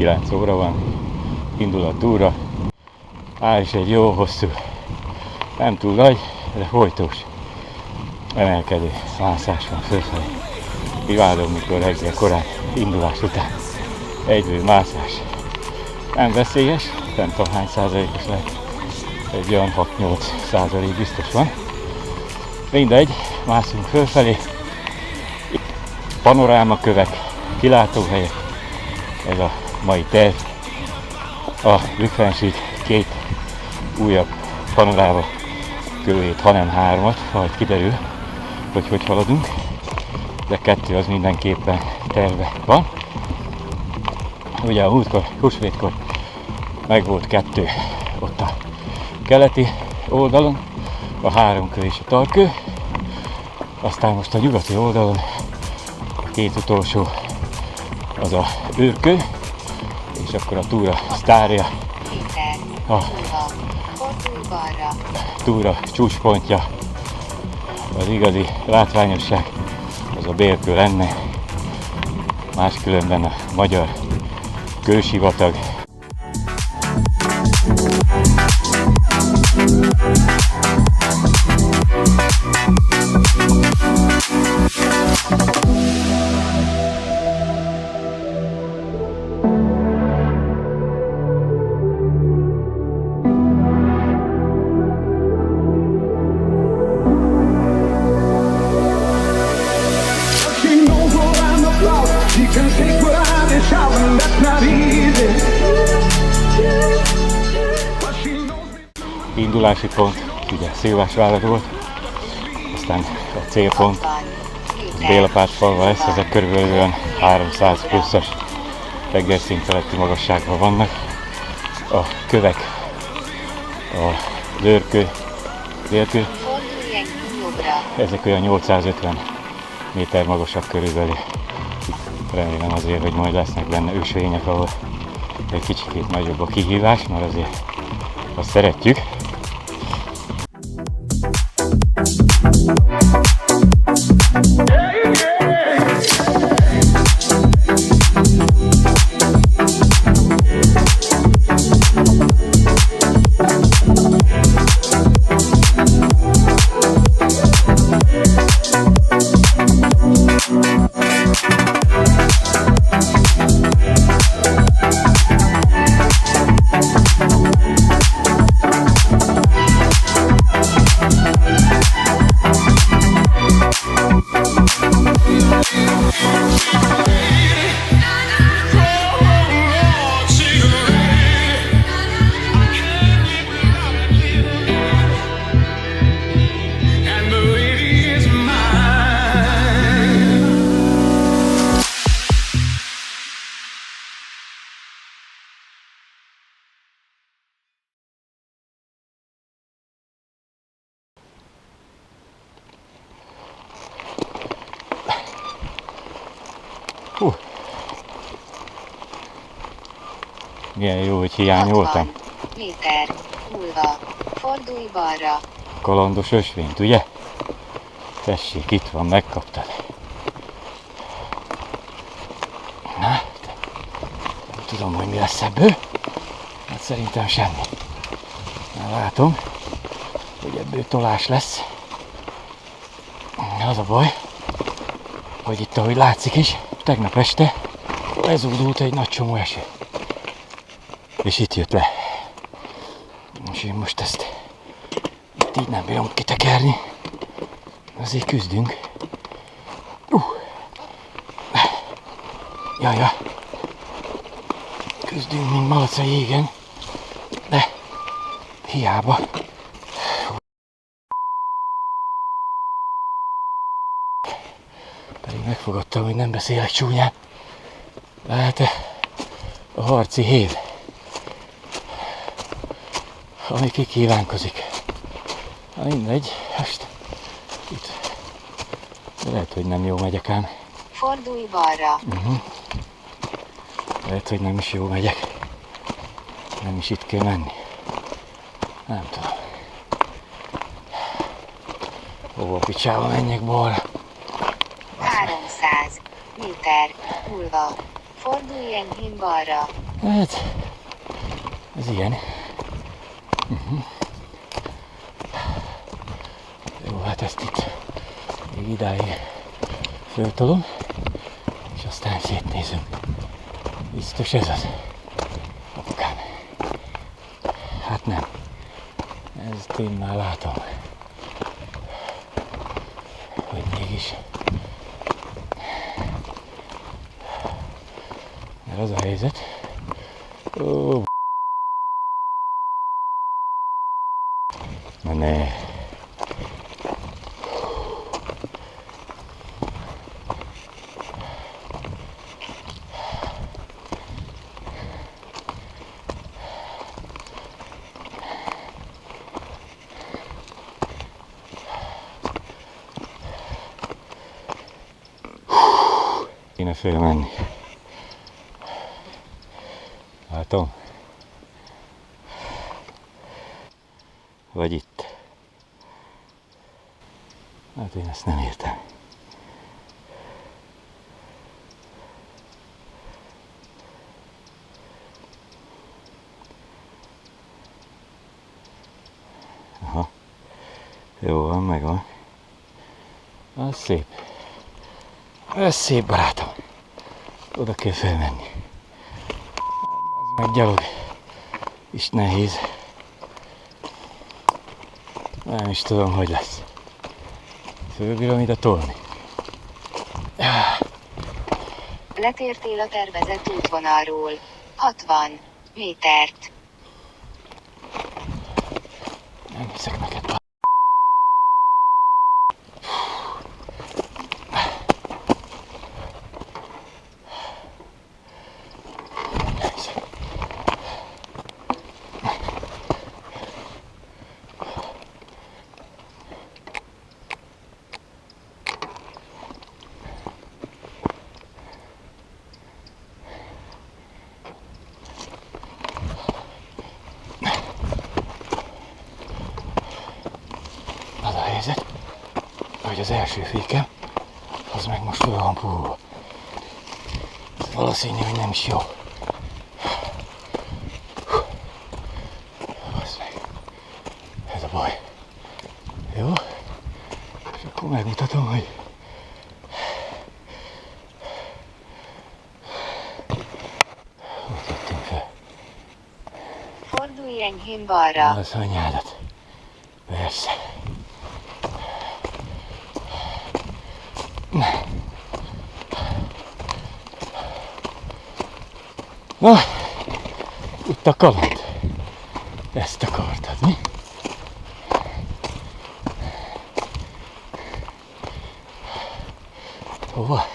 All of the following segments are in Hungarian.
9 óra van, indul a túra. És egy jó hosszú, nem túl nagy, de folytós emelkedő mászás van fölfelé. Imádom, mikor reggel korán indulás után egyből mászás. Nem veszélyes, nem tudom hány százalékos lehet, egy olyan 6-8% biztos van. Mindegy, mászunk fölfelé. Panorámakövek, kilátóhelyek, ez a mai terv. A Bükkfensík 2 újabb panoráma kövét, hanem 3-at, majd kiderül, hogy haladunk, de 2 az mindenképpen terve van. Ugye a múltkor, húsvétkor meg volt 2 ott a keleti oldalon, a 3 kő és a tarkő, aztán most a nyugati oldalon a 2 utolsó az a őrkő, és akkor a túra sztárja, a túra csúcspontja, az igazi látványosság, az a Bélkő lenne, máskülönben a magyar kősivatag. Indulási pont, ugye Szilvásvárad volt, aztán a célpont Bélapátfalva lesz, ezek körülbelül olyan 300 pluszos tengerszint feletti magasságban vannak. A kövek, az őrkő, délkő, ezek olyan 850 méter magasak körülbelül. Remélem azért, hogy majd lesznek benne ösvények, ahol egy kicsit nagyobb a kihívás, mert azért azt szeretjük. Milyen jó, hogy hiányoltam. Méter múlva fordulj balra. Kalandos ösvényt, ugye? Tessék, itt van, megkaptad. Na, nem tudom, hogy mi lesz ebből. Hát szerintem semmi. Na, látom, hogy ebből tolás lesz. Az a baj, hogy itt, ahogy látszik is, tegnap este lezúdult egy nagy csomó eső. És itt jött le. És én most ezt itt így nem bírom kitekerni. Azért küzdünk. Jaja. Küzdünk, mint malac a jégen. De hiába. Pedig megfogadtam, hogy nem beszélek csúnyán. De hát a harci hév, ami kikívánkozik. Na mindegy, most itt lehet, hogy nem jó megyek ám. Fordulj balra. Lehet, hogy nem is jó megyek. Nem is itt kell menni. Nem tudom. Hova picsába menjek balra? 300 méter múlva fordulj enyhén balra. Hát, ez ilyen. Jó, hát ezt itt még idáig föltolom, és aztán szétnézünk. Biztos ez az. Apukám. Hát nem. Ezt én már látom. Hogy mégis. Mert az a helyzet. Ó, na ne. Kéne fölmenni. Látom? Vagy itt. Hát én ezt nem értem. Aha. Jó van, megvan. Az szép. Ez szép, barátom. Oda kell felmenni. Az meg gyalog is nehéz. Nem is tudom, hogy lesz. Fölbírom ide tolni. Letértél a tervezett útvonalról. 60 métert. Nem hiszek neked. Az a helyzet, hogy az első fékem, az meg most föl van púlva. Valószínű, hogy nem is jó. Az meg. Ez a baj. Jó? És akkor megmutatom, hogy hogy jöttünk fel. Fordulj enyhén balra. Az anyádat. Persze. Na, itt a kaland. Ezt akartad, mi? Hova?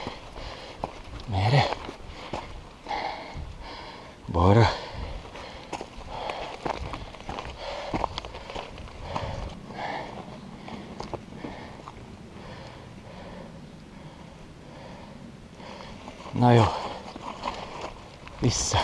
Merre? Balra. Na jó. Vissza.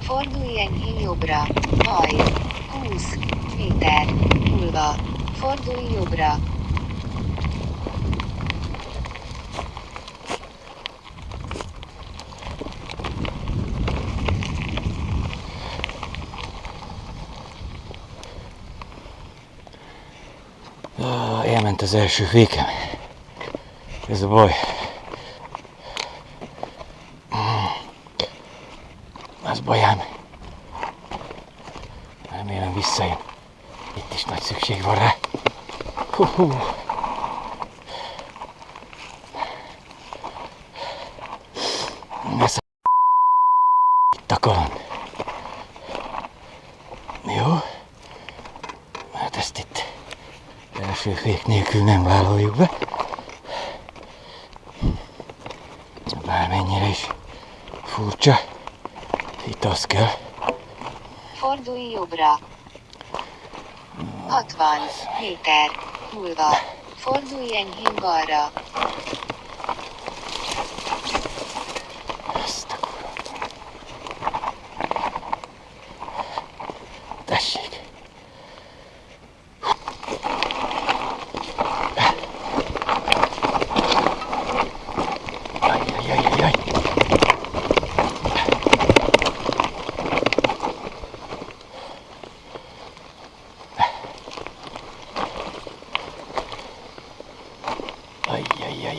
Fordulj enyhén jobbra. Majd 20 méter múlva. Fordulj jobbra. Elment az első fékem. Ez a baj. Az bajám. Remélem visszajön. Itt is nagy szükség van rá. Ez itt a kaland. Jó? Hát ezt itt első fék nélkül nem vállaljuk be. Bármennyire is furcsa. Itt az kell. Fordulj jobbra. 60 méter múlva. Fordulj enyhén balra. Ezt a kurva. Tessék.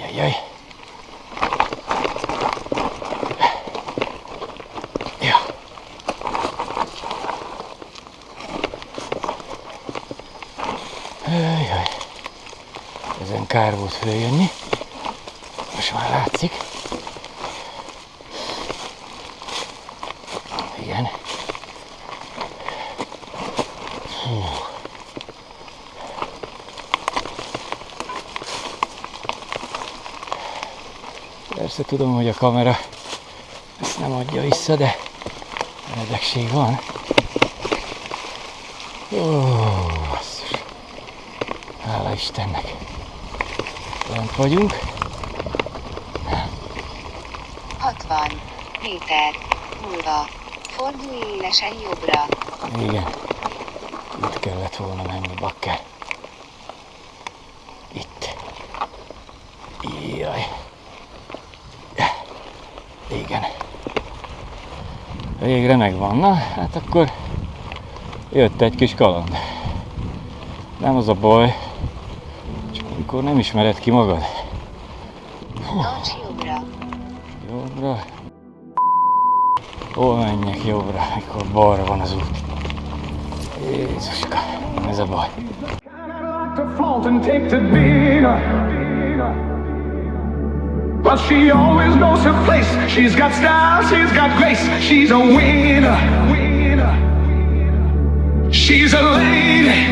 Ajajaj. Ja. Ajaj. Ezen kár volt följönni. Most már látszik. Igen. Hú. Persze tudom, hogy a kamera ezt nem adja vissza, de medegség van. Ó, basszus. Hála Istennek. Lent vagyunk. 60 méter múlva fordulj élesen jobbra. Igen. Itt kellett volna menni, bakker. Itt. Jaj. Igen. Végre megvan. Na, hát akkor jött egy kis kaland. Nem az a baj, csak amikor nem ismered ki magad. Tarts jobbra. Jobbra. Hol menjek jobbra, mikor balra van az út? Jézuska, ez a baj. To flaunt and take to dinner, but she always knows her place. She's got style, she's got grace. She's a winner. She's a lady.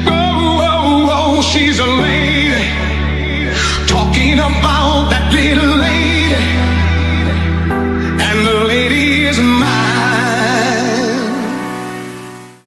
Oh, oh, oh, she's a lady. Talking about that